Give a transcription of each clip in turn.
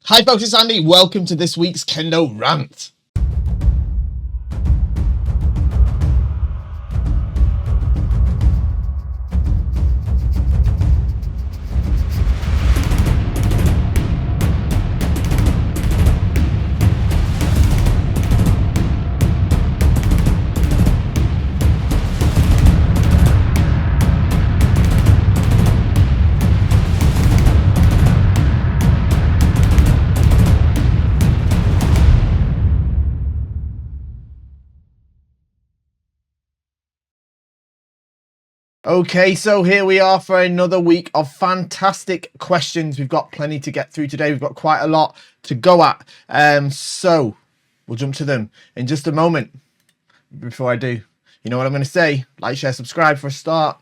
Hi folks, it's Andy. Welcome to this week's Kendo Rant. Okay, so here we are for another week of fantastic questions. We've got plenty to get through today. We've got quite a lot to go at. So we'll jump to them in just a moment. Before I do, you know what I'm going to say. Like, share, subscribe for a start.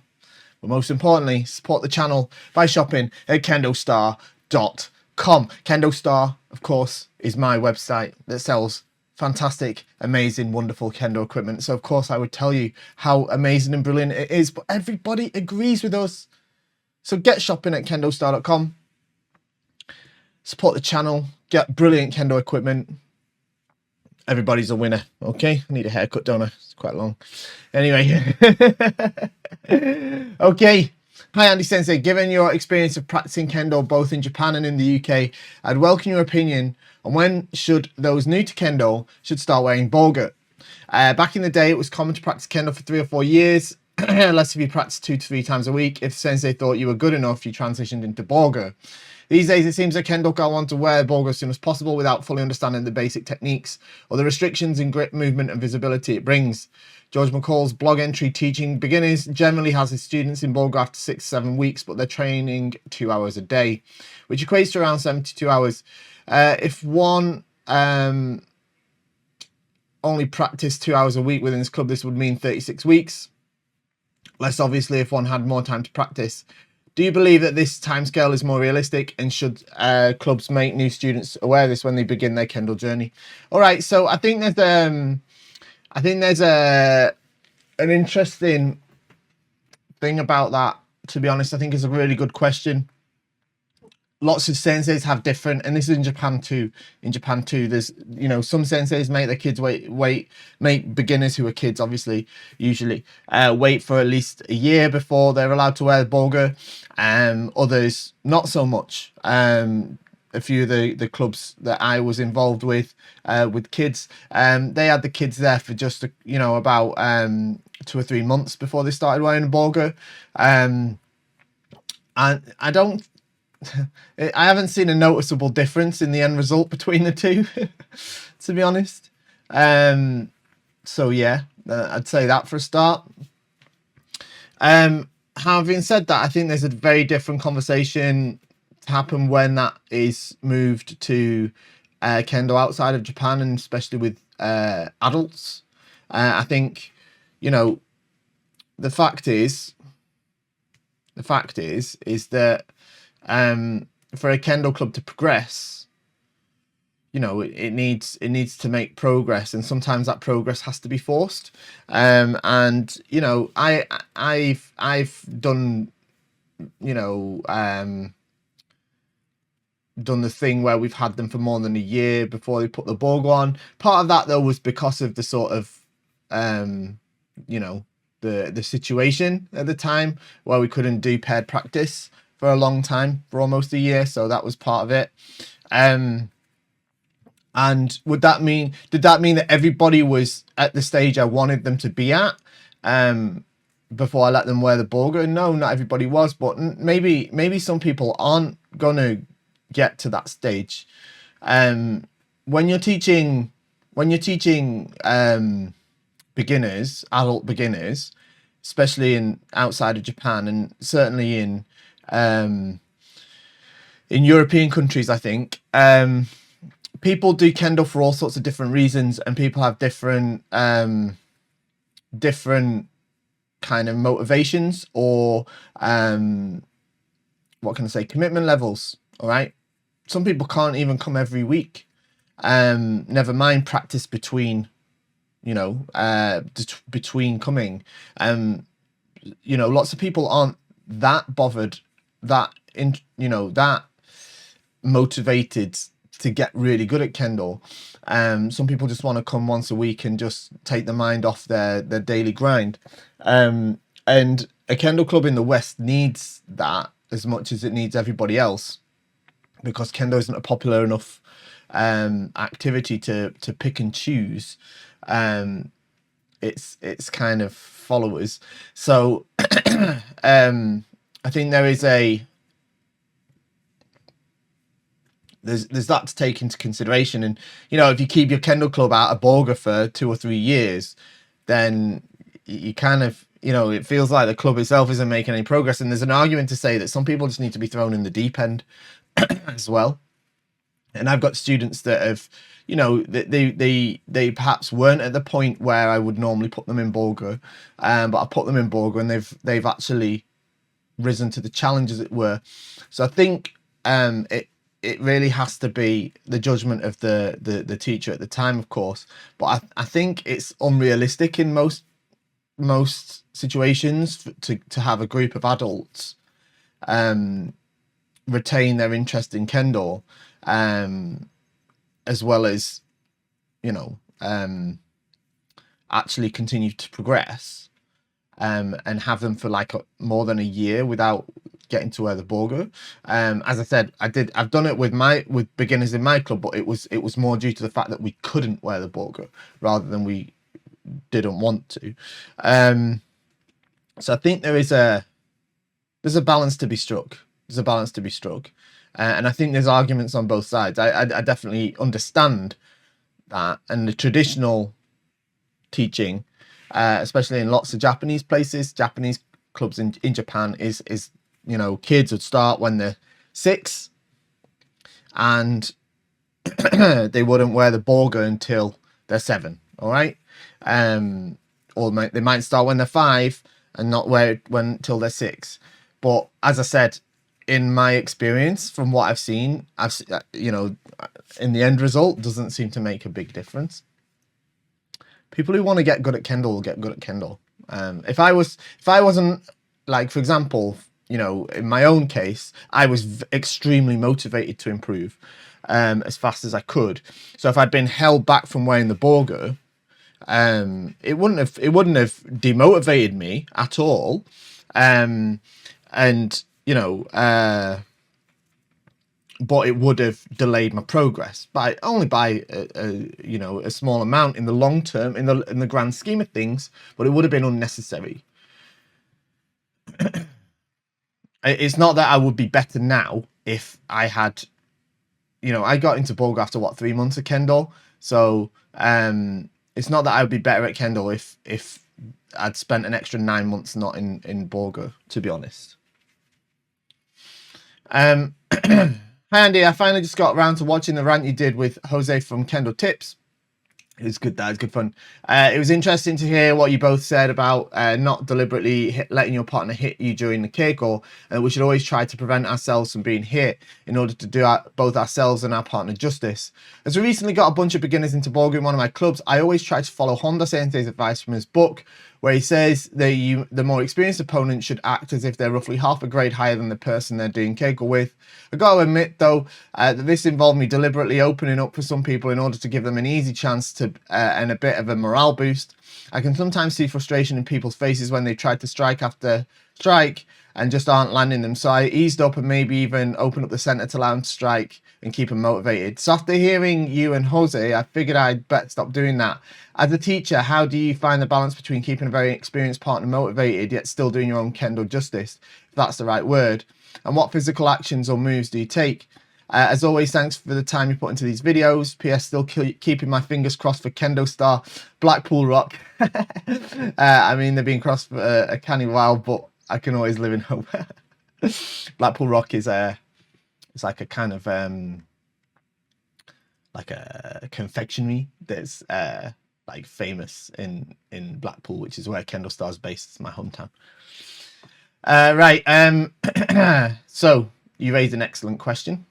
But most importantly, support the channel by shopping at KendoStar.com. KendoStar, of course, is my website that sells fantastic, amazing, wonderful Kendo equipment. So, of course, I would tell you how amazing and brilliant it is, but everybody agrees with us. So get shopping at KendoStar.com. Support the channel. Get brilliant Kendo equipment. Everybody's a winner. Okay, I need a haircut, don't I? It's quite long. Anyway. Okay. Hi, Andy Sensei. Given your experience of practicing Kendo both in Japan and in the UK, I'd welcome your opinion on when should those new to Kendo should start wearing Bogu. Back in the day, it was common to practice Kendo for 3 or 4 years, unless if you practiced 2 to 3 times a week. If the Sensei thought you were good enough, you transitioned into Bogu. These days, it seems that Kendo want to wear Bogu as soon as possible without fully understanding the basic techniques or the restrictions in grip, movement, and visibility it brings. George McCall's blog entry teaching beginners generally has his students in Bogu after 6 to 7 weeks, but they're training 2 hours a day, which equates to around 72 hours. If one only practiced 2 hours a week within this club, this would mean 36 weeks. Less obviously if one had more time to practice. Do you believe that this timescale is more realistic, and should clubs make new students aware of this when they begin their Kendo journey? All right, so I think there's an interesting thing about that. To be honest, I think it's a really good question. Lots of senseis have different, and this is in Japan too. In Japan too, there's, you know, some senseis make their kids make beginners who are kids, obviously, usually wait for at least a year before they're allowed to wear the Bogu. Others not so much. A few of the clubs that I was involved with kids, they had the kids there for just about 2 or 3 months before they started wearing a Bogu. And I don't. I haven't seen a noticeable difference in the end result between the two, to be honest. So yeah, I'd say that for a start. Having said that, I think there's a very different conversation to happen when that is moved to Kendo outside of Japan, and especially with adults. I think, the fact is that for a Kendo club to progress, it needs to make progress, and sometimes that progress has to be forced. And I've done done the thing where we've had them for more than a year before they put the Bogu on. Part of that though was because of the sort of the situation at the time where we couldn't do paired practice for a long time, for almost a year, so that was part of it. And did that mean that everybody was at the stage I wanted them to be at before I let them wear the Bogu? No, not everybody was, but maybe some people aren't gonna get to that stage. When you're teaching beginners, adult beginners, especially in outside of Japan, and certainly in European countries, I think people do Kendo for all sorts of different reasons, and people have different kind of motivations, or what can I say, commitment levels. All right, some people can't even come every week, never mind practice between between coming. Lots of people aren't that bothered, that motivated to get really good at Kendo. Some people just want to come once a week and just take the mind off their daily grind. And a Kendo club in the West needs that as much as it needs everybody else, because Kendo isn't a popular enough activity to pick and choose its kind of followers. So I think there is there's that to take into consideration. And you know, if you keep your Kendo club out of Bogu for 2 or 3 years, then you kind of, you know, it feels like the club itself isn't making any progress. And there's an argument to say that some people just need to be thrown in the deep end as well. And I've got students that have, you know, they perhaps weren't at the point where I would normally put them in Bogu, but I put them in Bogu and they've actually risen to the challenge, as it were. So I think it really has to be the judgment of the teacher at the time, of course. But I think it's unrealistic in most situations to have a group of adults retain their interest in Kendo, as well as, you know, actually continue to progress, and have them for like more than a year without getting to wear the Bogu. As I said, I've done it with beginners in my club, but it was more due to the fact that we couldn't wear the Bogu rather than we didn't want to. So I think there's a balance to be struck. There's a balance to be struck. And I think there's arguments on both sides. I definitely understand that. And the traditional teaching, especially in lots of Japanese places, Japanese clubs in Japan, is, you know, kids would start when they're 6, and they wouldn't wear the Bogu until they're 7. All right. Or they might start when they're 5 and not wear it until they're 6. But as I said, in my experience, from what I've seen, you know, in the end result, doesn't seem to make a big difference. People who want to get good at Kendo will get good at Kendo. If I wasn't, like, for example, you know, in my own case, I was extremely motivated to improve as fast as I could. So if I'd been held back from wearing the Bogu, it wouldn't have demotivated me at all. And you know, but it would have delayed my progress only by you know, a small amount in the long term, in the grand scheme of things. But it would have been unnecessary. It's not that I would be better now if I had, you know, I got into Bogu after 3 months of Kendo. So it's not that I would be better at Kendo if I'd spent an extra 9 months not in Bogu, to be honest. Hi Andy, I finally just got around to watching the rant you did with Jose from Kendo Tips. It was good. That was good fun. It was interesting to hear what you both said about not deliberately letting your partner hit you during the kick, or we should always try to prevent ourselves from being hit in order to do both ourselves and our partner justice. As we recently got a bunch of beginners into Bogu in one of my clubs, I always try to follow Honda Sensei's advice from his book, where he says that the more experienced opponent should act as if they're roughly half a grade higher than the person they're doing Keigo with. I got to admit, though, that this involved me deliberately opening up for some people in order to give them an easy chance to and a bit of a morale boost. I can sometimes see frustration in people's faces when they try to strike after strike and just aren't landing them. So I eased up and maybe even opened up the center to allow them to strike and keep them motivated. So after hearing you and Jose, I figured I'd better stop doing that. As a teacher, how do you find the balance between keeping a very experienced partner motivated yet still doing your own Kendo justice, if that's the right word? And what physical actions or moves do you take? As always, thanks for the time you put into these videos. PS, still keeping my fingers crossed for KendoStar, Blackpool Rock. I mean, they've been crossed for a canny while, but I can always live in hope. Blackpool Rock is it's like a kind of like a confectionery that's like famous in Blackpool, which is where KendoStar is based. It's my hometown. Right. So you raised an excellent question.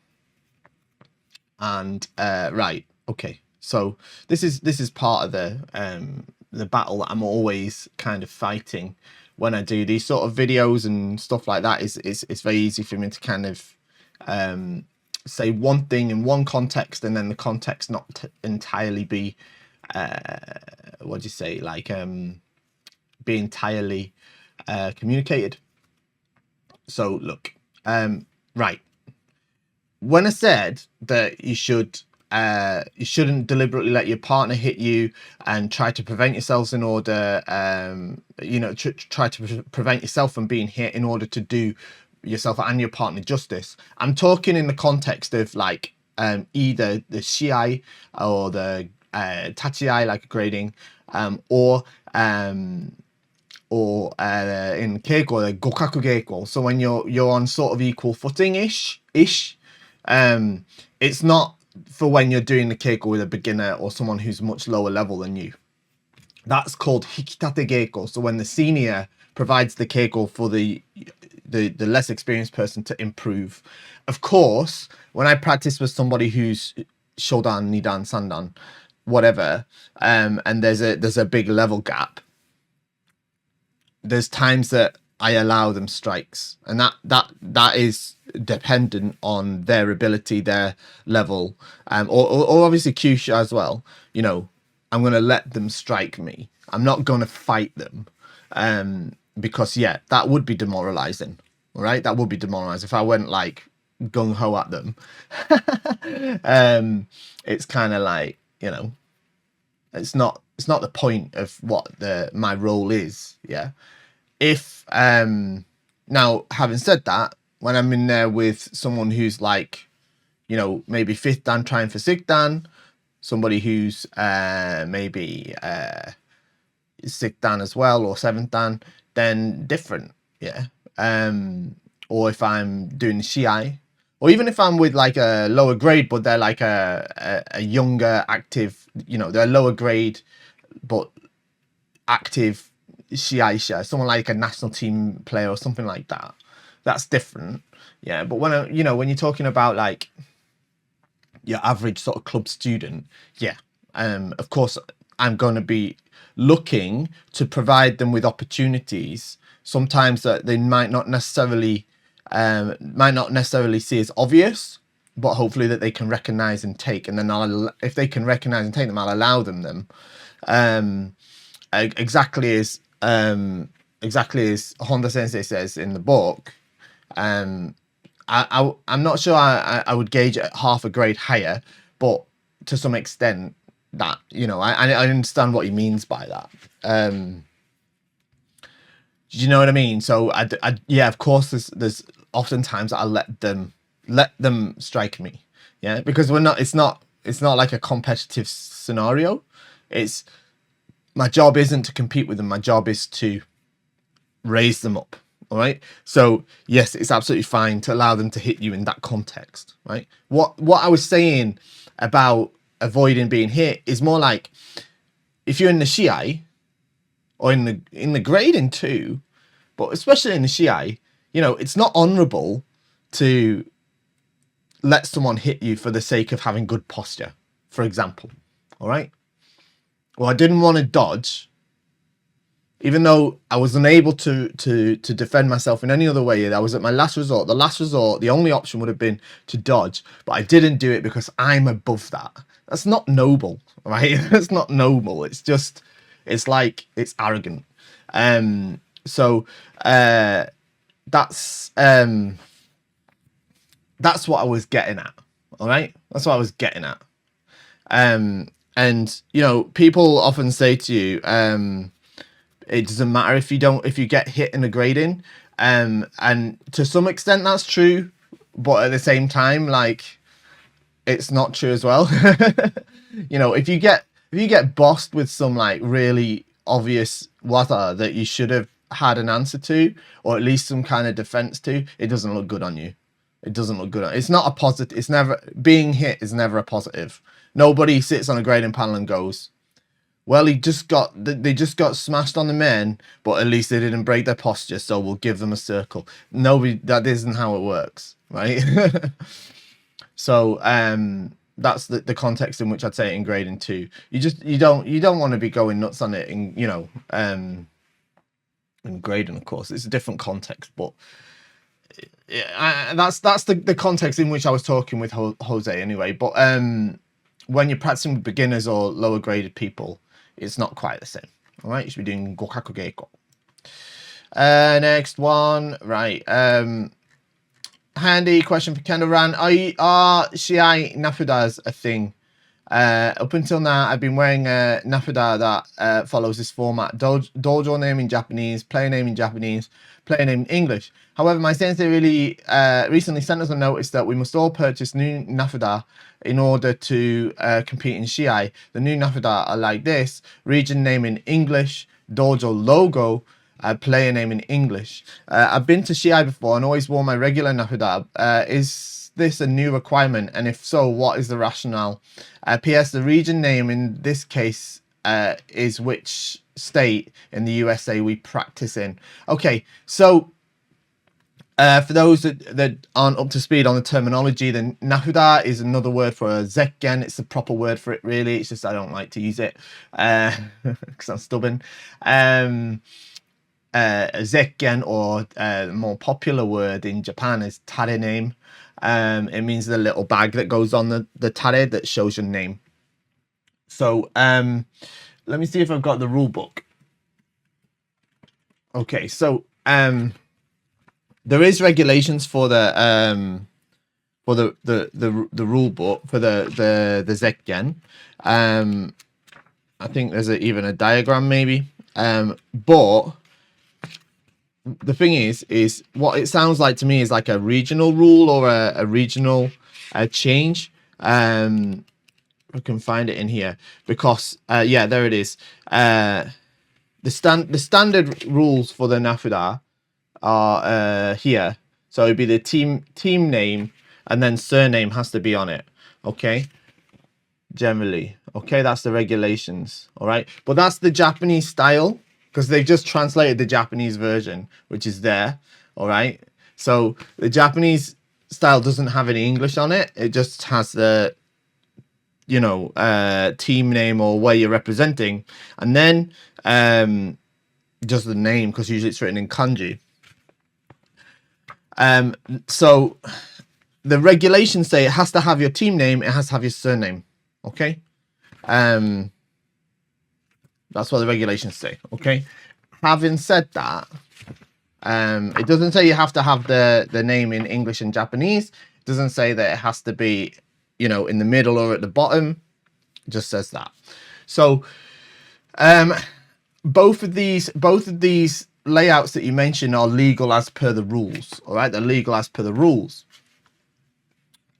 And right, okay. So this is part of the battle that I'm always kind of fighting when I do these sort of videos and stuff like that. It's very easy for me to kind of say one thing in one context and then the context not entirely be what do you say, like be entirely communicated. So look, right, when I said that you shouldn't deliberately let your partner hit you and try to prevent yourselves in order, you know, try to prevent yourself from being hit in order to do yourself and your partner justice. I'm talking in the context of like either the shiai or the tachiai, like grading, or in keiko, the gokaku keiko. So when you're on sort of equal footing ish. It's not for when you're doing the keiko with a beginner or someone who's much lower level than you. That's called hikitate keiko. So when the senior provides the keiko for the less experienced person to improve. Of course, when I practice with somebody who's shodan, nidan, sandan, whatever, and there's a big level gap, there's times that I allow them strikes, and that is dependent on their ability, their level, or obviously Kyusha as well. You know, I'm gonna let them strike me. I'm not gonna fight them, because yeah, that would be demoralizing. All right, that would be demoralizing if I went like gung ho at them. It's kind of like, you know, it's not the point of what my role is. Yeah. If now, having said that, when I'm in there with someone who's like, you know, maybe 5th dan trying for 6th dan, somebody who's maybe 6th dan as well, or 7th dan, then different, yeah. Or if I'm doing shiai, or even if I'm with like a lower grade, but they're like a younger, active, you know, they're lower grade, but active shiaisha, someone like a national team player or something like that, that's different. Yeah, but when you know, when you're talking about like your average sort of club student, yeah, of course I'm going to be looking to provide them with opportunities sometimes that they might not necessarily see as obvious, but hopefully that they can recognize and take, and then if they can recognize and take them, I'll allow them. Exactly as Honda Sensei says in the book. I'm not sure I would gauge it at half a grade higher, but to some extent that, you know, I understand what he means by that. Do you know what I mean? So yeah, of course there's oftentimes I'll let them strike me. Yeah, because it's not like a competitive scenario. It's my job isn't to compete with them. My job is to raise them up. All right. So yes, it's absolutely fine to allow them to hit you in that context. Right. What I was saying about avoiding being hit is more like if you're in the shiai or in the grading too, but especially in the shiai, you know, it's not honorable to let someone hit you for the sake of having good posture, for example. All right. Well, I didn't want to dodge, even though I was unable to defend myself in any other way. I was at my last resort. The last resort, the only option would have been to dodge, but I didn't do it because I'm above that. That's not noble, right? That's not noble. It's just, it's like, it's arrogant. So that's what I was getting at. All right, that's what I was getting at. And you know, people often say to you, it doesn't matter if you get hit in a grading, and to some extent that's true, but at the same time, like, it's not true as well. You know, if you get bossed with some like really obvious waza that you should have had an answer to, or at least some kind of defense to, it doesn't look good on you. It doesn't look good. It's not a positive. It's never, being hit is never a positive. Nobody sits on a grading panel and goes, well, they just got smashed on the men, but at least they didn't break their posture, so we'll give them a circle. Nobody, that isn't how it works, right? So that's the context in which I'd say it in grading too. You don't want to be going nuts on it, in, you know, in grading, of course it's a different context, but that's the context in which I was talking with Jose anyway. But when you're practicing with beginners or lower graded people, it's not quite the same. All right, you should be doing gokaku geiko. Next one, right? Handy question for Kendo RANT. Are Shiai Nafudas a thing? Up until now, I've been wearing a Nafuda that follows this format: dojo name in Japanese, player name in Japanese, player name in English. However, my sensei really recently sent us a notice that we must all purchase new Nafuda in order to compete in Shiai. The new Nafuda are like this: region name in English, dojo logo, player name in English. I've been to Shiai before and always wore my regular Nafuda. Is this a new requirement? And if so, what is the rationale? P.S. The region name in this case is which state in the USA we practice in. Okay, so for those that aren't up to speed on the terminology, then Nafuda is another word for a zekken. It's the proper word for it, really. It's just I don't like to use it because I'm stubborn. A zekken, or a more popular word in Japan, is tare name. It means the little bag that goes on the tare that shows your name. So let me see if I've got the rule book. Okay, so there is regulations for the rule book for the zekken. I think there's even a diagram maybe. But the thing is what it sounds like to me is like a regional rule or a regional change. I can find it in here because yeah, there it is. The standard rules for the Nafuda are here. So it'd be the team name, and then surname has to be on it. Okay, generally. Okay, that's the regulations. All right, but that's the Japanese style, because they've just translated the Japanese version, which is there. All right, so the Japanese style doesn't have any English on it. It just has the, you know, team name or where you're representing, and then just the name, because usually it's written in kanji. So the regulations say it has to have your team name, it has to have your surname. Okay. That's what the regulations say. Okay. Having said that, it doesn't say you have to have the name in English and Japanese. It doesn't say that it has to be, you know, in the middle or at the bottom. It just says that. So both of these layouts that you mentioned are legal as per the rules. All right, they're legal as per the rules.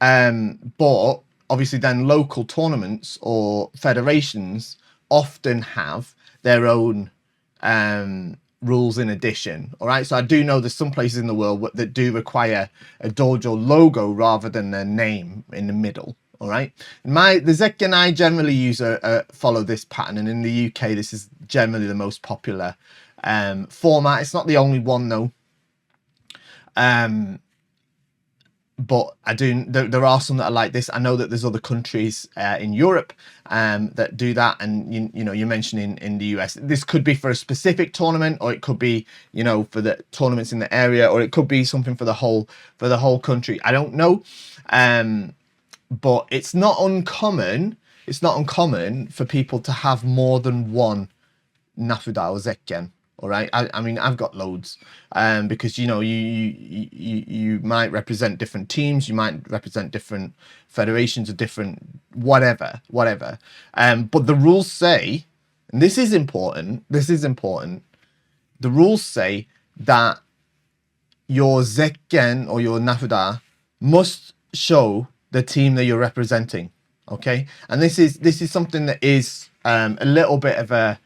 But obviously then local tournaments or federations often have their own rules in addition. All right, so I do know there's some places in the world that do require a dojo logo rather than their name in the middle. All right, the zekken I generally use follow this pattern, and in the UK this is generally the most popular format. It's not the only one though. But there are some that are like this. I know that there's other countries in Europe that do that, and you know, you're mentioning in the US. This could be for a specific tournament, or it could be, you know, for the tournaments in the area, or it could be something for the whole country. I don't know, but it's not uncommon. It's not uncommon for people to have more than one Nafuda or zekken. All right, I mean, I've got loads, because you know, you might represent different teams, you might represent different federations or different whatever. But the rules say, and this is important. The rules say that your zekken or your Nafuda must show the team that you're representing. Okay, and this is something that is a little bit of a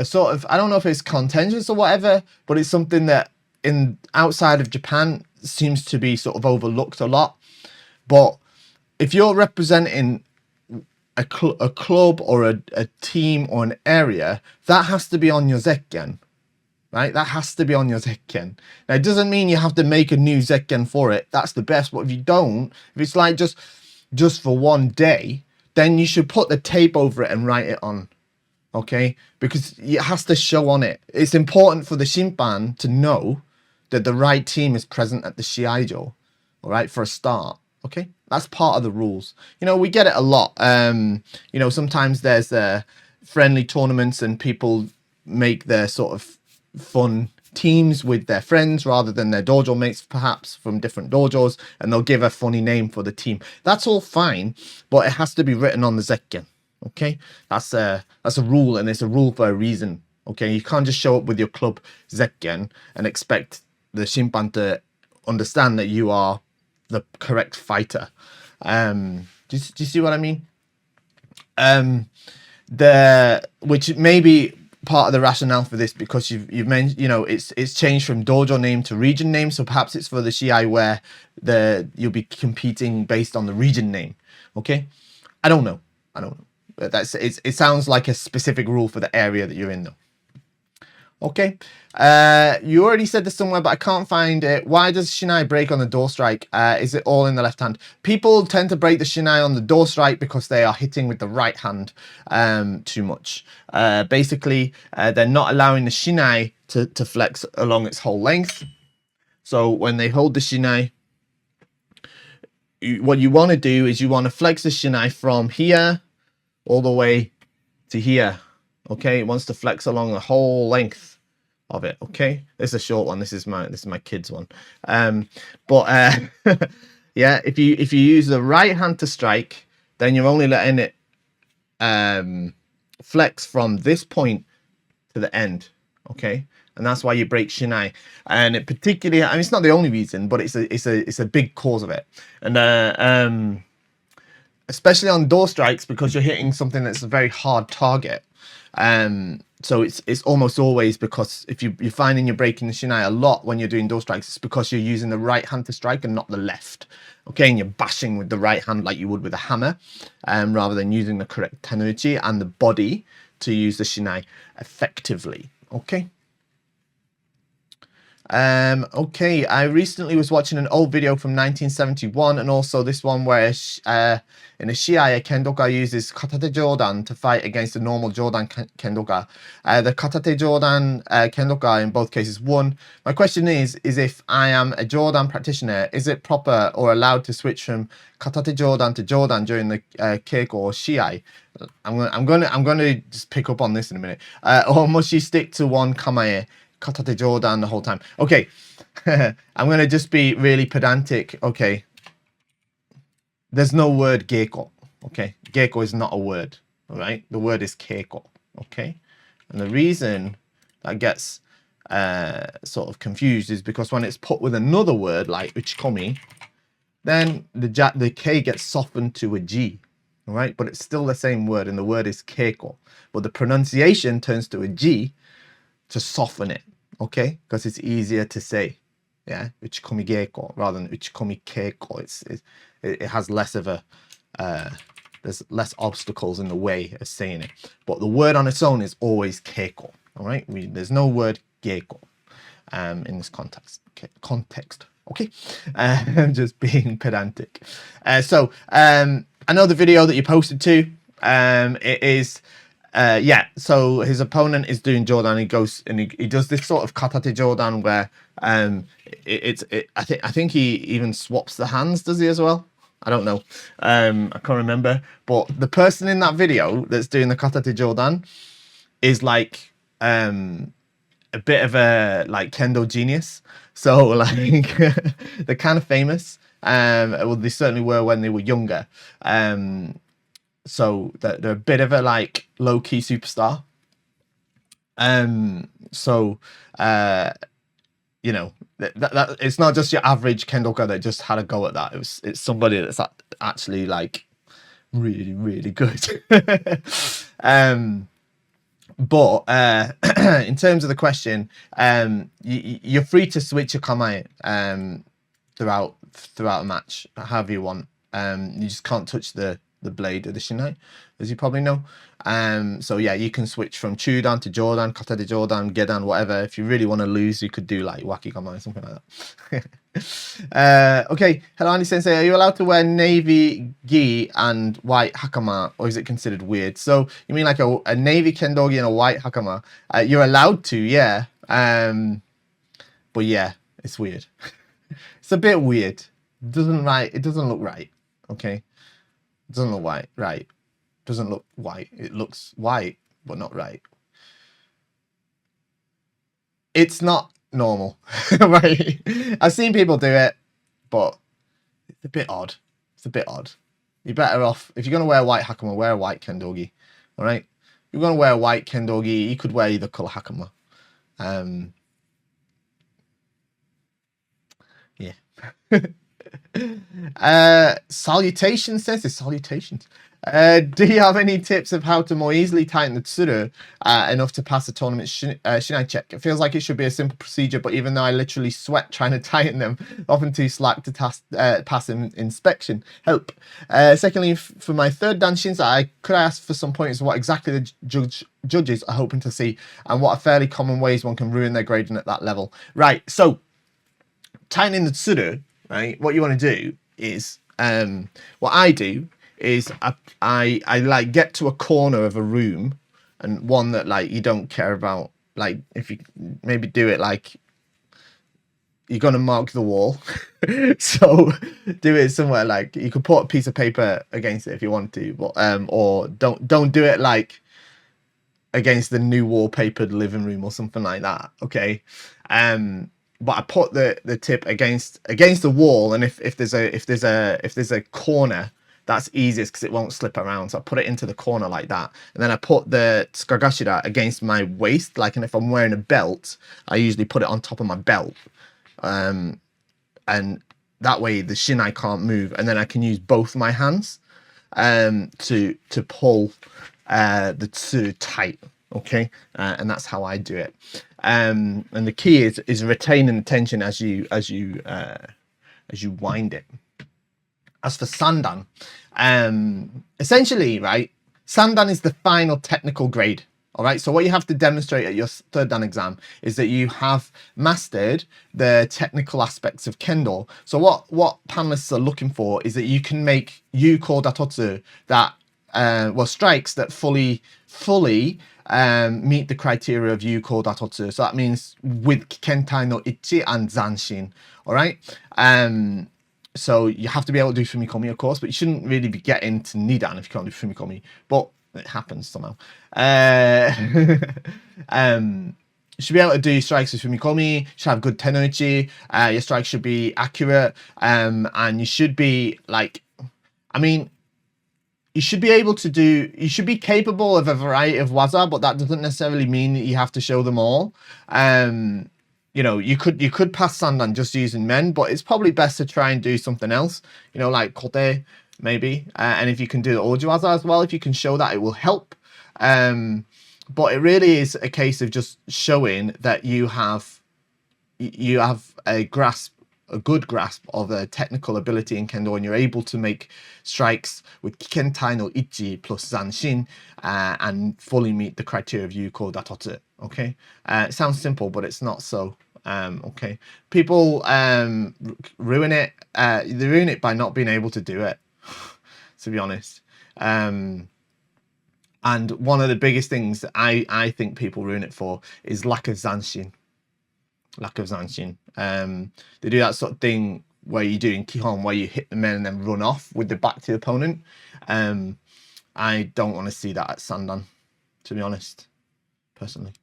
sort of, I don't know if it's contentious or whatever, but it's something that in outside of Japan seems to be sort of overlooked a lot. But if you're representing a club or a team or an area, that has to be on your zekken, right? That has to be on your zekken. Now, it doesn't mean you have to make a new zekken for it. That's the best. But if you don't, if it's like just for one day, then you should put the tape over it and write it on. Okay, because it has to show on it. It's important for the shimpan to know that the right team is present at the shiaijo, all right, for a start. Okay, that's part of the rules. You know, we get it a lot. You know, sometimes there's friendly tournaments and people make their sort of fun teams with their friends rather than their dojo mates, perhaps from different dojos, and they'll give a funny name for the team. That's all fine, but it has to be written on the zekken. Okay, that's a rule, and it's a rule for a reason. Okay, you can't just show up with your club zekken and expect the shimpan to understand that you are the correct fighter. Do you see what I mean? Which may be part of the rationale for this, because you've mentioned, you know, it's changed from dojo name to region name, so perhaps it's for the shiai where you'll be competing based on the region name. Okay, I don't know. It sounds like a specific rule for the area that you're in, though. Okay, you already said this somewhere, but I can't find it. Why does shinai break on the door strike? Is it all in the left hand? People tend to break the shinai on the door strike because they are hitting with the right hand too much. Basically, they're not allowing the shinai to flex along its whole length. So when they hold the shinai, what you want to do is you want to flex the shinai from here all the way to here. Okay, it wants to flex along the whole length of it. Okay, this is a short one. This is my kid's one. Yeah, if you use the right hand to strike, then you're only letting it flex from this point to the end. Okay, and that's why you break shinai. And it particularly, I mean, it's not the only reason, but it's a big cause of it. And especially on door strikes, because you're hitting something that's a very hard target. So it's almost always, because if you're finding you're breaking the shinai a lot when you're doing door strikes, it's because you're using the right hand to strike and not the left. Okay, and you're bashing with the right hand like you would with a hammer, rather than using the correct tenuchi and the body to use the shinai effectively. Okay. Okay, I recently was watching an old video from 1971, and also this one where in a shiai, a kendoka uses katate jodan to fight against a normal jodan kendoka. The katate jodan kendoka in both cases won. My question is if I am a jodan practitioner, is it proper or allowed to switch from katate jodan to jodan during the keiko or shiai? I'm gonna just pick up on this in a minute. Or must you stick to one kamae, katate jodan, the whole time? Okay, I'm going to just be really pedantic. Okay, there's no word geiko. Okay, geiko is not a word. All right, the word is keiko. Okay, and the reason that gets sort of confused is because when it's put with another word like uchikomi, then the K gets softened to a G. All right, but it's still the same word, and the word is keiko, but the pronunciation turns to a G to soften it. Okay, because it's easier to say, yeah, uchikomi geiko rather than uchikomi keiko. It has less of a there's less obstacles in the way of saying it. But the word on its own is always keiko. All right, there's no word geiko in this context. Okay, I'm just being pedantic. So I know the video that you posted to. It is. Yeah, so his opponent is doing jodan. He goes and he does this sort of katate jodan where I think he even swaps the hands. Does he as well? I don't know. I can't remember. But the person in that video that's doing the katate jodan is like a bit of a like kendo genius. So like they're kind of famous. Well, they certainly were when they were younger. So they're a bit of a like low-key superstar. So you know, that it's not just your average kendoka that just had a go at that. It's somebody that's actually like really, really good. But in terms of the question, you're free to switch your kamae throughout a match, however you want. You just can't touch the blade of the shinai, as you probably know. So yeah, you can switch from chudan to jodan, katate jodan, gedan, whatever. If you really want to lose, you could do like wakigama or something like that. Okay, hello Andy Sensei, are you allowed to wear navy gi and white hakama, or is it considered weird? So you mean like a navy kendogi and a white hakama? You're allowed to, yeah. But yeah, It's weird. It's a bit weird. It doesn't look right. Okay. It doesn't look white. Right. Doesn't look white. It looks white, but not right. It's not normal. Right. I've seen people do it, but it's a bit odd. It's a bit odd. You're better off, if you're going to wear a white hakama, wear a white kendogi. All right. If you're going to wear a white kendogi, you could wear either color hakama. Yeah. Salutations, says this. Salutations. Do you have any tips of how to more easily tighten the tsuru enough to pass the tournament shinai check? It feels like it should be a simple procedure, but even though I literally sweat trying to tighten them, often too slack to pass inspection. Help. Secondly, for my third danshins, I could ask for some pointers of what exactly the judges are hoping to see and what are fairly common ways one can ruin their grading at that level. Right, so tightening the tsuru, right, what you want to do is, what I do is I like get to a corner of a room, and one that like you don't care about, like if you maybe do it like you're gonna mark the wall. So do it somewhere like you could put a piece of paper against it if you want to, but or don't do it like against the new wallpapered living room or something like that. Okay. But I put the tip against the wall, and if there's a corner, that's easiest because it won't slip around. So I put it into the corner like that, and then I put the tsukagashira against my waist, like, and if I'm wearing a belt, I usually put it on top of my belt, and that way the shinai can't move, and then I can use both my hands to pull the tsuru tight. Okay, and that's how I do it. And the key is retaining the tension as you wind it. As for sandan, essentially, right, sandan is the final technical grade. All right, so what you have to demonstrate at your third dan exam is that you have mastered the technical aspects of kendo. So what panelists are looking for is that you can make yuko datotsu that strikes that fully meet the criteria of yuko datotsu. So that means with kentai no ichi and zanshin. All right. So you have to be able to do fumikomi, of course, but you shouldn't really be getting to nidan if you can't do fumikomi. But it happens somehow. You should be able to do strikes with fumikomi. You should have good tenoichi. Your strikes should be accurate. And you should be like, I mean, you should be able to do, you should be capable of a variety of waza, but that doesn't necessarily mean that you have to show them all. You know, you could pass sandan just using men, but it's probably best to try and do something else, you know, like kote maybe. And if you can do the ojiwaza as well, if you can show that, it will help. But it really is a case of just showing that you have a good grasp of a technical ability in kendo, and you're able to make strikes with kentai no ichi plus zanshin and fully meet the criteria of yuko datotsu. Okay, it sounds simple, but it's not so. Okay, people ruin it. They ruin it by not being able to do it. To be honest, and one of the biggest things that I think people ruin it for is lack of zanshin. They do that sort of thing where you're doing kihon, where you hit the men and then run off with the back to the opponent. I don't want to see that at sandan, to be honest, personally.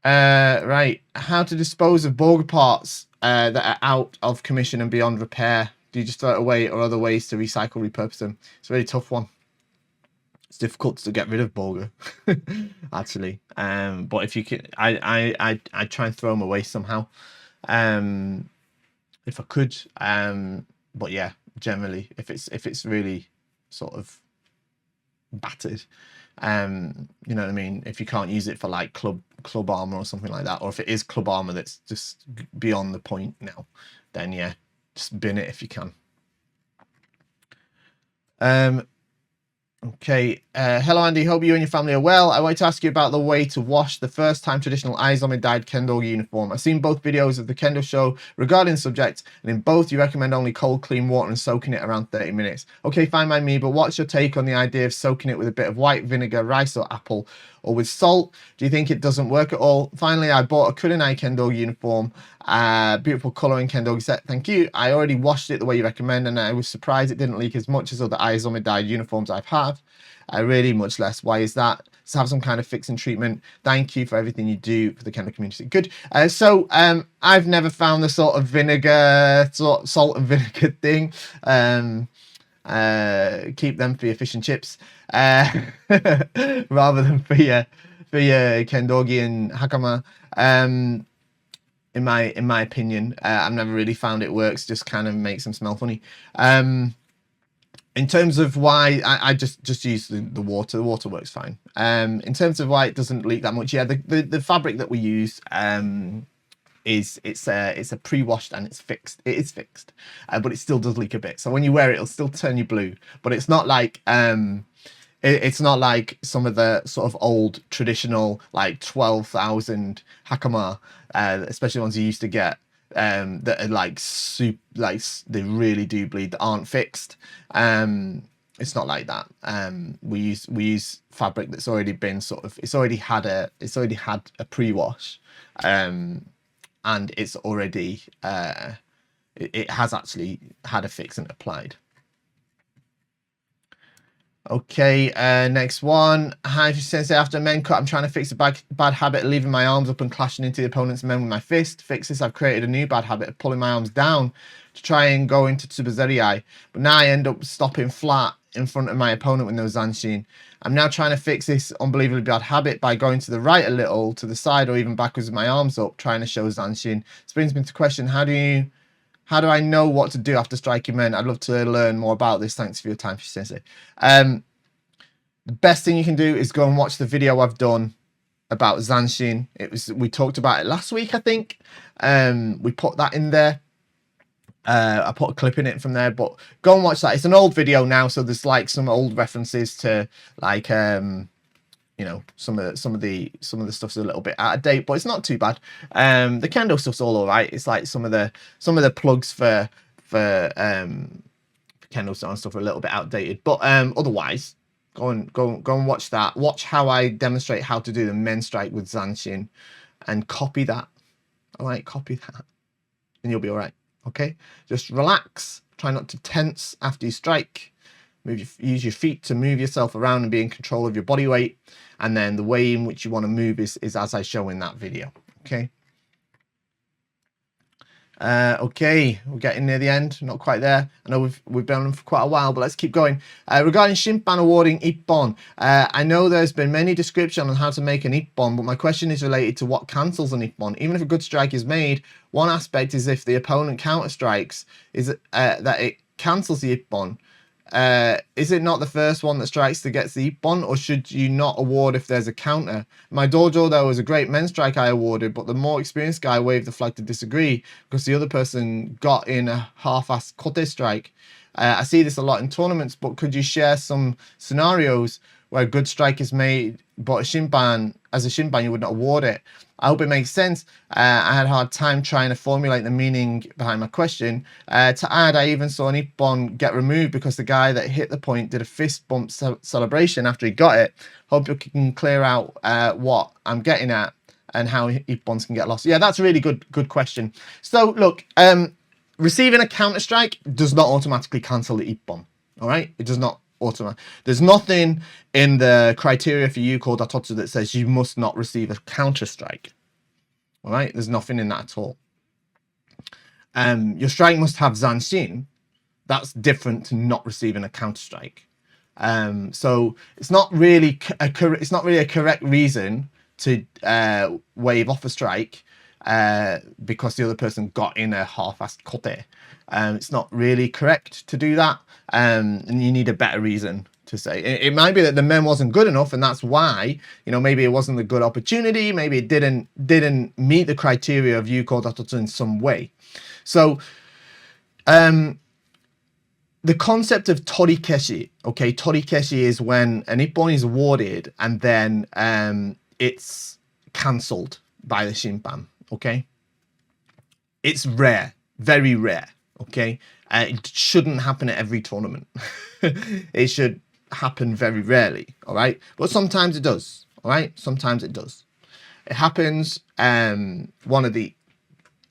Right, how to dispose of Bogu parts that are out of commission and beyond repair? Do you just throw it away, or other ways to recycle, repurpose them? It's a really tough one. It's difficult to get rid of Bogu, actually. But if you can, I try and throw them away somehow, if I could. But yeah, generally, if it's really sort of battered, you know what I mean. If you can't use it for like club armor or something like that, or if it is club armor that's just beyond the point now, then yeah, just bin it if you can. Okay. Hello Andy, hope you and your family are well. I wanted to ask you about the way to wash the first time traditional Aizomi dyed Kendo uniform. I've seen both videos of the Kendo show regarding the subject, and in both you recommend only cold clean water and soaking it around 30 minutes. Okay, fine by me, but what's your take on the idea of soaking it with a bit of white vinegar, rice or apple, or with salt? Do you think it doesn't work at all? Finally, I bought a Kurenai Kendo uniform, beautiful colouring Kendo set, thank you. I already washed it the way you recommend, and I was surprised it didn't leak as much as other Aizomi dyed uniforms I've had. Really much less. Why is that? To have some kind of fixing treatment. Thank you for everything you do for the Kendo community. Good. So I've never found the sort of vinegar, salt and vinegar thing. Keep them for your fish and chips, rather than for your kendogi and hakama. In my opinion, I've never really found it works. Just kind of makes them smell funny. In terms of why I just use the water. The water works fine. In terms of why it doesn't leak that much, yeah, the fabric that we use it's a pre-washed and it's fixed. It is fixed, but it still does leak a bit. So when you wear it, it'll still turn you blue. But it's not like it's not like some of the sort of old traditional like 12,000 hakama, especially ones you used to get. That are like soup, like they really do bleed, that aren't fixed. It's not like that. We use fabric that's already been sort of, it's already had a pre-wash, and it's already it has actually had a fixant applied. Okay, next one. Hi, Sensei. After a men cut, I'm trying to fix a bad habit of leaving my arms up and clashing into the opponent's men with my fist. Fix this, I've created a new bad habit of pulling my arms down to try and go into Tsubazeriai. But now I end up stopping flat in front of my opponent with no Zanshin. I'm now trying to fix this unbelievably bad habit by going to the right a little, to the side, or even backwards with my arms up, trying to show Zanshin. This brings me to question, how do I know what to do after striking men? I'd love to learn more about this. Thanks for your time, Sensei. The best thing you can do is go and watch the video I've done about Zanshin. We talked about it last week, I think. We put that in there. I put a clip in it from there, but go and watch that. It's an old video now, so there's like some old references to like you know, some of the stuff's a little bit out of date, but it's not too bad. The Kendo stuff's all right. It's like some of the plugs for KendoStar and stuff are a little bit outdated, but otherwise, go and watch that. Watch how I demonstrate how to do the men strike with Zanshin, and copy that. All right, copy that, and you'll be all right. Okay, just relax. Try not to tense after you strike. Use your feet to move yourself around and be in control of your body weight. And then the way in which you want to move is as I show in that video. Okay. Okay, we're getting near the end. Not quite there. I know we've been on for quite a while, but let's keep going. Regarding Shimpan awarding Ippon, I know there's been many descriptions on how to make an Ippon, but my question is related to what cancels an Ippon. Even if a good strike is made, one aspect is if the opponent counter strikes, is that it cancels the Ippon. Is it not the first one that strikes that gets the Ippon, or should you not award if there's a counter? My dojo, there was a great men's strike I awarded, but the more experienced guy waved the flag to disagree because the other person got in a half-assed kote strike. I see this a lot in tournaments, but could you share some scenarios where a good strike is made, but as a Shinban, you would not award it? I hope it makes sense. I had a hard time trying to formulate the meaning behind my question. To add, I even saw an Ippon get removed because the guy that hit the point did a fist bump celebration after he got it. Hope you can clear out what I'm getting at and how Ippons can get lost. Yeah, that's a really good question. So look, receiving a counter strike does not automatically cancel the Ippon. All right, it does not. There's nothing in the criteria for Yuko Datotsu that says you must not receive a counter strike. All right, there's nothing in that at all. Your strike must have Zanshin. That's different to not receiving a counter strike. So it's not really a correct reason to wave off a strike because the other person got in a half-assed kote. It's not really correct to do that, and you need a better reason to say. It might be that the men wasn't good enough, and that's why, you know, maybe it wasn't a good opportunity, maybe it didn't meet the criteria of Yuko Datotsu in some way. So the concept of torikeshi, okay, torikeshi is when an ippon is awarded and then it's cancelled by the shimpan, okay? It's rare, very rare, okay? It shouldn't happen at every tournament. It should happen very rarely, all right? But sometimes it does, all right? Sometimes it does. It happens. One of the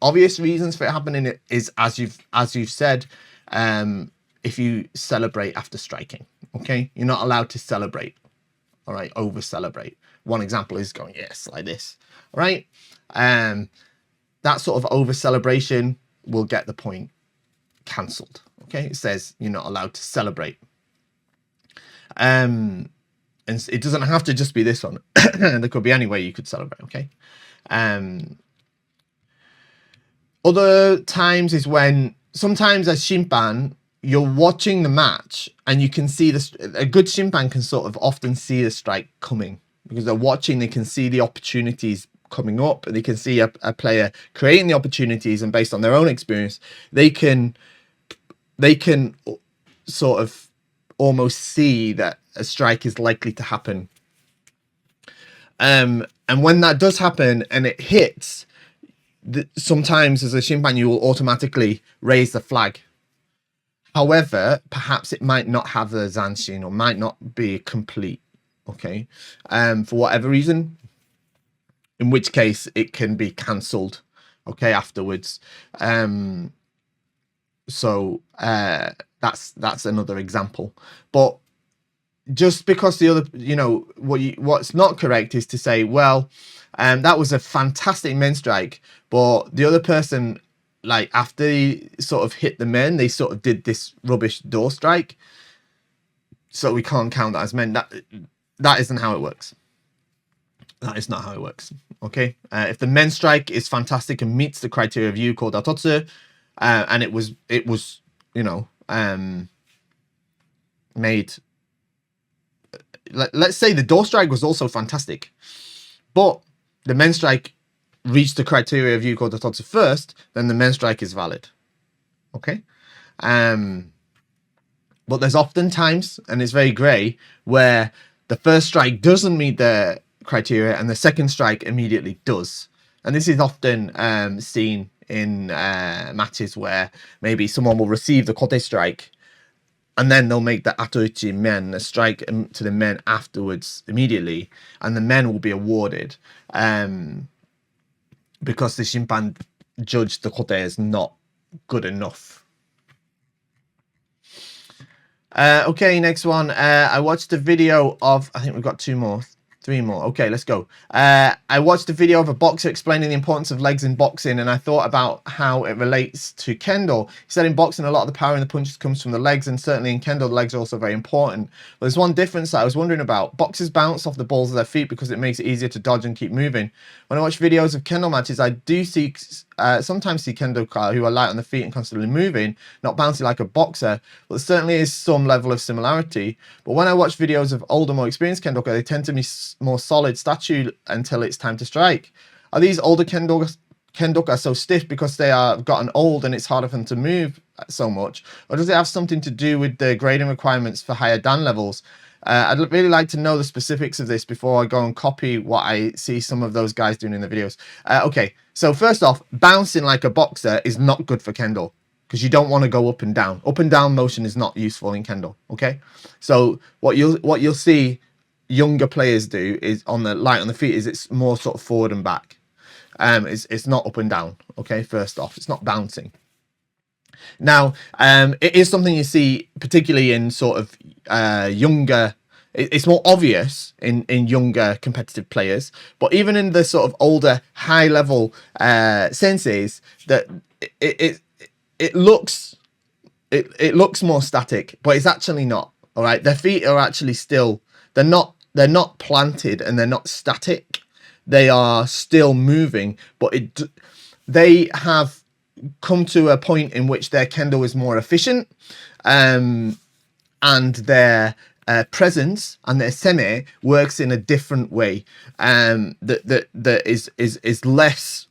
obvious reasons for it happening is, as you've said, if you celebrate after striking, okay? You're not allowed to celebrate, all right? Over celebrate. One example is going, yes, like this, all right? That sort of over celebration will get the point cancelled, okay? It says you're not allowed to celebrate. And it doesn't have to just be this one. There could be any way you could celebrate, okay? Other times is when sometimes as shimpan, you're watching the match and you can see a good shimpan can sort of often see the strike coming because they're watching, they can see the opportunities coming up and they can see a player creating the opportunities, and based on their own experience, they can sort of almost see that a strike is likely to happen. And when that does happen and it hits, sometimes as a shimpan you will automatically raise the flag. However, perhaps it might not have the zanshin or might not be complete, okay, for whatever reason, in which case it can be cancelled, okay, afterwards. So that's another example. But just because the other, you know, what's not correct is to say, well, that was a fantastic men strike, but the other person, like after he sort of hit the men, they sort of did this rubbish door strike, so we can't count that as men. That isn't how it works. That is not how it works, okay? If the men strike is fantastic and meets the criteria of Yuko Datotsu, and it was you know, made, let's say the door strike was also fantastic, but the men strike reached the criteria of Yuko Datotsu first, then the men strike is valid, okay? But there's often times, and it's very grey, where the first strike doesn't meet the criteria and the second strike immediately does. And this is often seen in matches where maybe someone will receive the kote strike and then they'll make the atoichi men, a strike to the men afterwards immediately, and the men will be awarded because the shimpan judged the kote as not good enough. Okay, next one. I watched a video of, I think we've got three more. Okay, let's go. I watched a video of a boxer explaining the importance of legs in boxing, and I thought about how it relates to Kendo. He said in boxing, a lot of the power in the punches comes from the legs, and certainly in Kendo, the legs are also very important. But there's one difference that I was wondering about. Boxers bounce off the balls of their feet because it makes it easier to dodge and keep moving. When I watch videos of Kendo matches, I do see sometimes see Kendoka who are light on the feet and constantly moving, not bouncing like a boxer, but there certainly is some level of similarity. But when I watch videos of older, more experienced Kendoka, they tend to be more solid statue until it's time to strike. Are these older Kendoka so stiff because they are gotten old and it's harder for them to move so much? Or does it have something to do with the grading requirements for higher dan levels? I'd really like to know the specifics of this before I go and copy what I see some of those guys doing in the videos. Okay, so first off, bouncing like a boxer is not good for Kendo because you don't want to go up and down. Up and down motion is not useful in Kendo, okay? So what you'll see younger players do is on the light on the feet is it's more sort of forward and back. It's not up and down, okay? First off, it's not bouncing. Now, it is something you see particularly in sort of younger, it's more obvious in younger competitive players, but even in the sort of older high level senseis, that it looks more static, but it's actually not. All right, their feet are actually still, they're not planted and they're not static. They are still moving, but they have come to a point in which their kendo is more efficient, and their presence and their seme works in a different way, that is less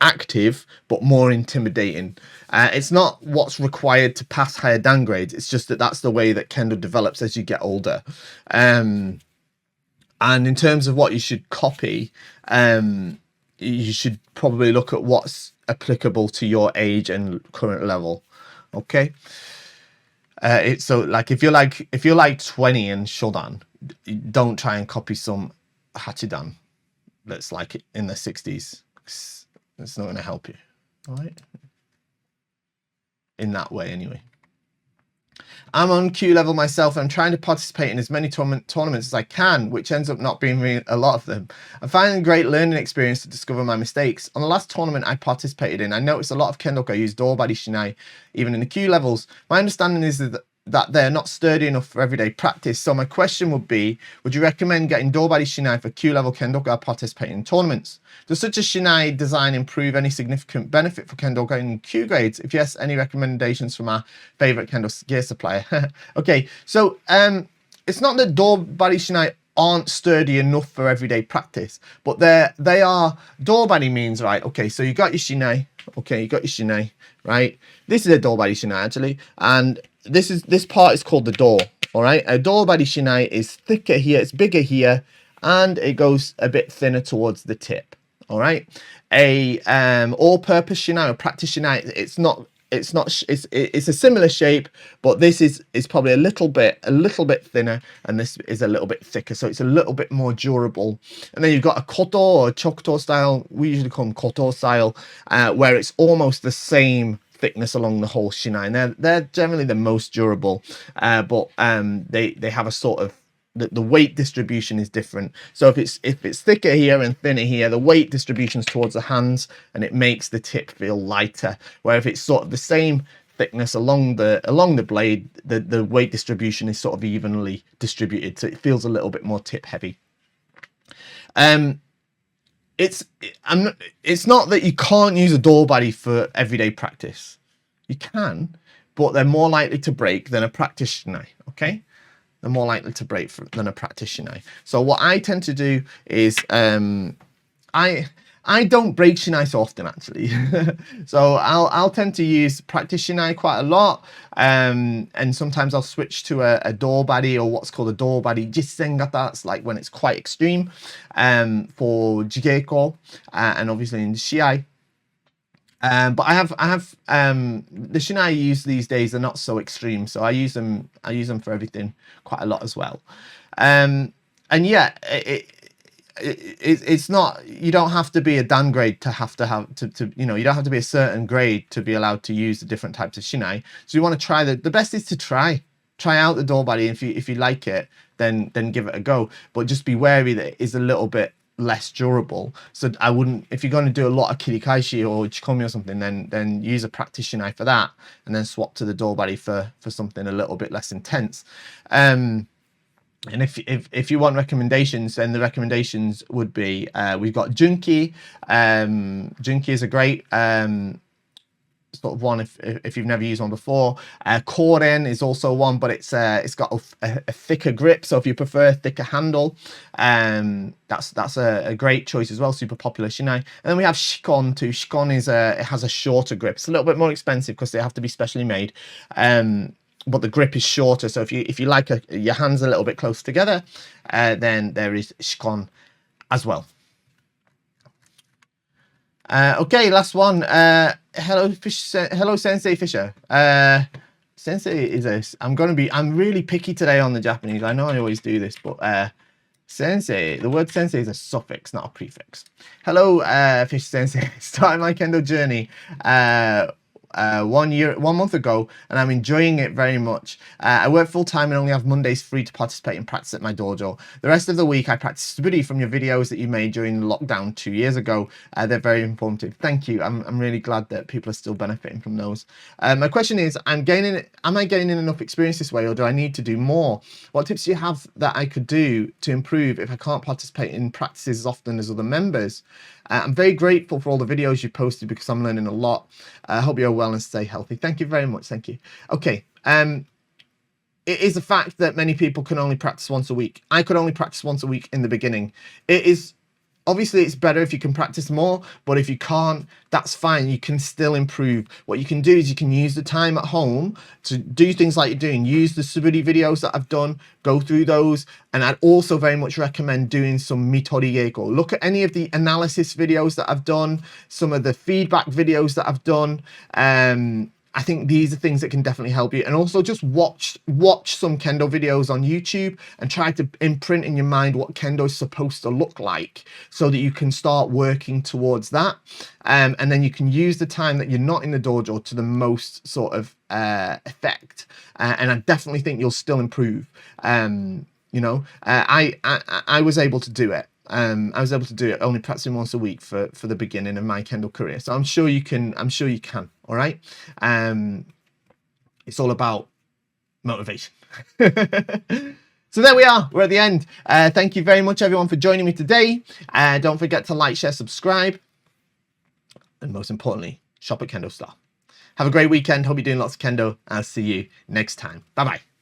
active but more intimidating. It's not what's required to pass higher dan grades. It's just that that's the way that Kendo develops as you get older. And in terms of what you should copy, you should probably look at what's applicable to your age and current level. Okay. It's so like if you're like 20 and Shodan, don't try and copy some Hachidan that's like in the 60s. It's not going to help you. All right. In that way, anyway. I'm on Q level myself. I'm trying to participate in as many tournaments as I can, which ends up not being really a lot of them. I'm finding a great learning experience to discover my mistakes. On the last tournament I participated in, I noticed a lot of Kendoka use door body shinai, even in the Q levels. My understanding is that they're not sturdy enough for everyday practice. So my question would be, would you recommend getting door body shinai for Q level Kendoka participating in tournaments? Does such a shinai design improve any significant benefit for Kendoka in Q grades? If yes, any recommendations from our favorite Kendo gear supplier? Okay, so it's not that door body shinai aren't sturdy enough for everyday practice, but they are. Door body means, right, okay, so you got your shinai, okay, you got your shinai, right? This is a door body shinai actually, and this part is called the door. All right, a door body shinai is thicker here, it's bigger here, and it goes a bit thinner towards the tip. All right, a all-purpose shinai or practice shinai, it's a similar shape, but this is probably a little bit thinner, and this is a little bit thicker, so it's a little bit more durable. And then you've got a koto or chokuto style. We usually call them koto style, where it's almost the same thickness along the whole shinai, and they're generally the most durable, but they have a sort of the weight distribution is different. So if it's thicker here and thinner here, the weight distribution's towards the hands, and it makes the tip feel lighter. Where if it's sort of the same thickness along the blade, the weight distribution is sort of evenly distributed, so it feels a little bit more tip heavy. It's not that you can't use a door body for everyday practice. You can, but they're more likely to break than a practice shinai. Okay, they're more likely to break than a practice shinai. So what I tend to do is I don't break shinai so often actually. So I'll tend to use practice shinai quite a lot, and sometimes I'll switch to a door body, or what's called a door body jissengata. That's like when it's quite extreme, for jigeiko, and obviously in the shiai. But I have the shinai I use these days are not so extreme, so I use them for everything quite a lot as well. And yeah, it's not, you don't have to be a dan grade to you know, you don't have to be a certain grade to be allowed to use the different types of shinai. So you want to try the best is to try out the door body. If you like it, then give it a go, but just be wary that it is a little bit less durable. So I wouldn't, if you're going to do a lot of kirikaishi or chikomi or something, then use a practice shinai for that, and then swap to the door body for something a little bit less intense. And if you want recommendations, then the recommendations would be, we've got Junki. Junki is a great sort of one if you've never used one before. Koren is also one, but it's got a thicker grip, so if you prefer a thicker handle, that's a great choice as well. Super popular shinai. And then we have Shikon too. Shikon is it has a shorter grip. It's a little bit more expensive because they have to be specially made, but the grip is shorter, so if you like your hands a little bit close together, then there is Shikon as well. Okay, last one. Hello Sensei Fisher. Sensei is I'm really picky today on the Japanese. I know I always do this, but sensei, the word sensei is a suffix, not a prefix. Hello, Fish Sensei. Started my Kendo journey 1 month ago, and I'm enjoying it very much. I work full time and only have Mondays free to participate in practice at my dojo. The rest of the week I practice study from your videos that you made during the lockdown 2 years ago. They're very informative. Thank you. I'm really glad that people are still benefiting from those. My question is, am I gaining enough experience this way, or do I need to do more? What tips do you have that I could do to improve if I can't participate in practices as often as other members? I'm very grateful for all the videos you posted because I'm learning a lot. I hope you're well and stay healthy. Thank you very much. Thank you. Okay. It is a fact that many people can only practice once a week. I could only practice once a week in the beginning. It is Obviously, it's better if you can practice more, but if you can't, that's fine. You can still improve. What you can do is you can use the time at home to do things like you're doing. Use the Subudi videos that I've done, go through those. And I'd also very much recommend doing some Mitori Geiko. Look at any of the analysis videos that I've done, some of the feedback videos that I've done. I think these are things that can definitely help you. And also just watch some Kendo videos on YouTube and try to imprint in your mind what Kendo is supposed to look like so that you can start working towards that. And then you can use the time that you're not in the dojo to the most sort of effect. And I definitely think you'll still improve. You know, I was able to do it. I was able to do it only practicing once a week for the beginning of my Kendo career. So I'm sure you can. All right. It's all about motivation. So there we are. We're at the end. Thank you very much, everyone, for joining me today. Don't forget to like, share, subscribe, and most importantly, shop at KendoStar. Have a great weekend. Hope you're doing lots of Kendo. I'll see you next time. Bye bye.